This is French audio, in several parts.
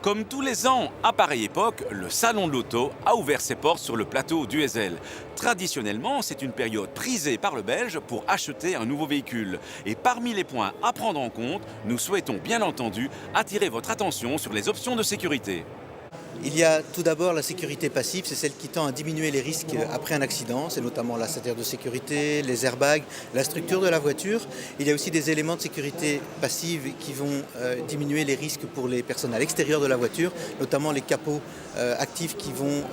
Comme tous les ans, à pareille époque, le Salon de l'Auto a ouvert ses portes sur le plateau d'Uezel. Traditionnellement, c'est une période prisée par le Belge pour acheter un nouveau véhicule. Et parmi les points à prendre en compte, nous souhaitons bien entendu attirer votre attention sur les options de sécurité. Il y a tout d'abord la sécurité passive, c'est celle qui tend à diminuer les risques après un accident. C'est notamment la ceinture de sécurité, les airbags, la structure de la voiture. Il y a aussi des éléments de sécurité passive qui vont diminuer les risques pour les personnes à l'extérieur de la voiture, notamment les capots actifs qui vont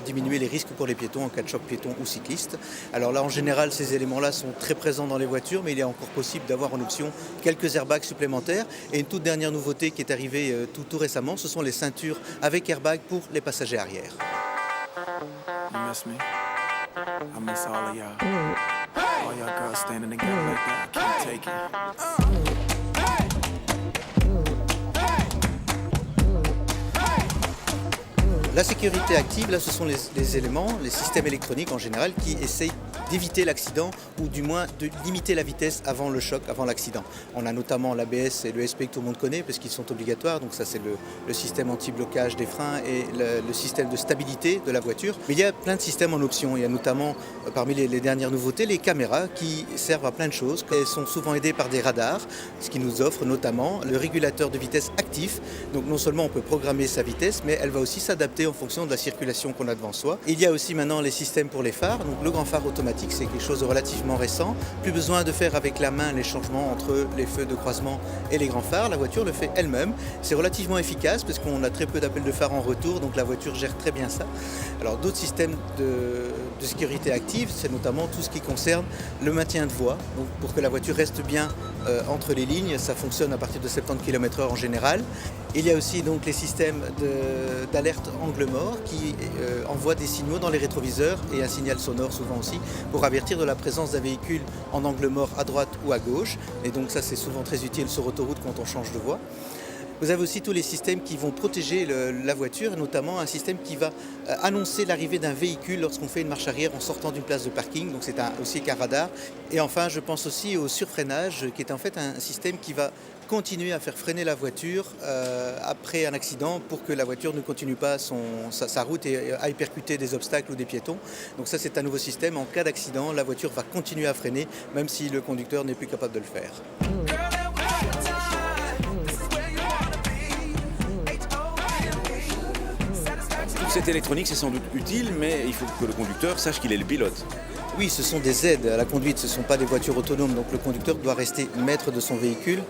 diminuer les risques pour les piétons en cas de choc piéton ou cycliste. Alors là, en général, ces éléments-là sont très présents dans les voitures, mais il est encore possible d'avoir en option quelques airbags supplémentaires. Et une toute dernière nouveauté qui est arrivée tout récemment, ce sont les ceintures avec airbag pour les passagers arrière. You miss me? I miss all of y'all. All y'all girls standing together like that. I can't take it. La sécurité active, là, ce sont les éléments, les systèmes électroniques en général, qui essayent d'éviter l'accident ou du moins de limiter la vitesse avant le choc, avant l'accident. On a notamment l'ABS et le SP que tout le monde connaît parce qu'ils sont obligatoires, donc ça c'est le système anti-blocage des freins et le système de stabilité de la voiture. Mais il y a plein de systèmes en option. Il y a notamment parmi les dernières nouveautés les caméras qui servent à plein de choses. Elles sont souvent aidées par des radars, ce qui nous offre notamment le régulateur de vitesse actif. Donc non seulement on peut programmer sa vitesse, mais elle va aussi s'adapter en fonction de la circulation qu'on a devant soi. Il y a aussi maintenant les systèmes pour les phares. Donc le grand phare automatique, c'est quelque chose de relativement récent. Plus besoin de faire avec la main les changements entre les feux de croisement et les grands phares. La voiture le fait elle-même. C'est relativement efficace parce qu'on a très peu d'appels de phare en retour, donc la voiture gère très bien ça. Alors d'autres systèmes de sécurité active, c'est notamment tout ce qui concerne le maintien de voie. Donc pour que la voiture reste bien entre les lignes, ça fonctionne à partir de 70 km/h en général. Il y a aussi donc les systèmes d'alerte angle mort qui envoient des signaux dans les rétroviseurs et un signal sonore souvent aussi pour avertir de la présence d'un véhicule en angle mort à droite ou à gauche. Et donc ça c'est souvent très utile sur autoroute quand on change de voie. Vous avez aussi tous les systèmes qui vont protéger la voiture, notamment un système qui va annoncer l'arrivée d'un véhicule lorsqu'on fait une marche arrière en sortant d'une place de parking, donc c'est aussi qu'un radar. Et enfin, je pense aussi au surfreinage, qui est en fait un système qui va continuer à faire freiner la voiture après un accident pour que la voiture ne continue pas sa route et aille percuter des obstacles ou des piétons. Donc ça, c'est un nouveau système. En cas d'accident, la voiture va continuer à freiner, même si le conducteur n'est plus capable de le faire. Cette électronique, c'est sans doute utile, mais il faut que le conducteur sache qu'il est le pilote. Oui, ce sont des aides à la conduite, ce ne sont pas des voitures autonomes, donc le conducteur doit rester maître de son véhicule.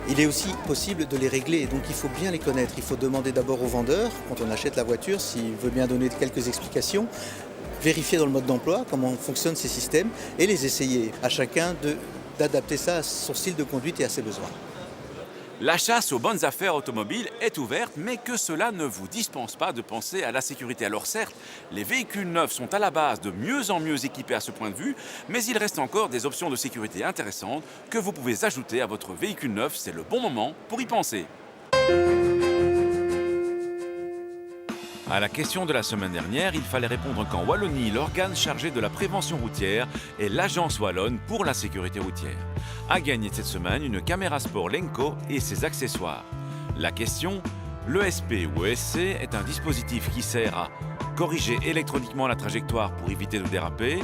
Il est aussi possible de les régler, donc il faut bien les connaître. Il faut demander d'abord au vendeur, quand on achète la voiture, s'il veut bien donner quelques explications, vérifier dans le mode d'emploi comment fonctionnent ces systèmes et les essayer. À chacun d'adapter ça à son style de conduite et à ses besoins. La chasse aux bonnes affaires automobiles est ouverte, mais que cela ne vous dispense pas de penser à la sécurité. Alors certes, les véhicules neufs sont à la base de mieux en mieux équipés à ce point de vue, mais il reste encore des options de sécurité intéressantes que vous pouvez ajouter à votre véhicule neuf. C'est le bon moment pour y penser. À la question de la semaine dernière, il fallait répondre qu'en Wallonie, l'organe chargé de la prévention routière est l'Agence Wallonne pour la sécurité routière. A gagné cette semaine une caméra sport Lenco et ses accessoires. La question, l'ESP ou ESC est un dispositif qui sert à corriger électroniquement la trajectoire pour éviter de déraper,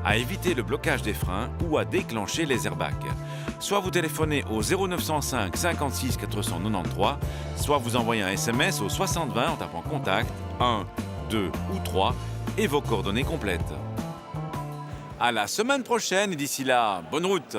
à éviter le blocage des freins ou à déclencher les airbags. Soit vous téléphonez au 0905 56 493, soit vous envoyez un SMS au 6020 en tapant contact 1, 2 ou 3 et vos coordonnées complètes. À la semaine prochaine et d'ici là, bonne route!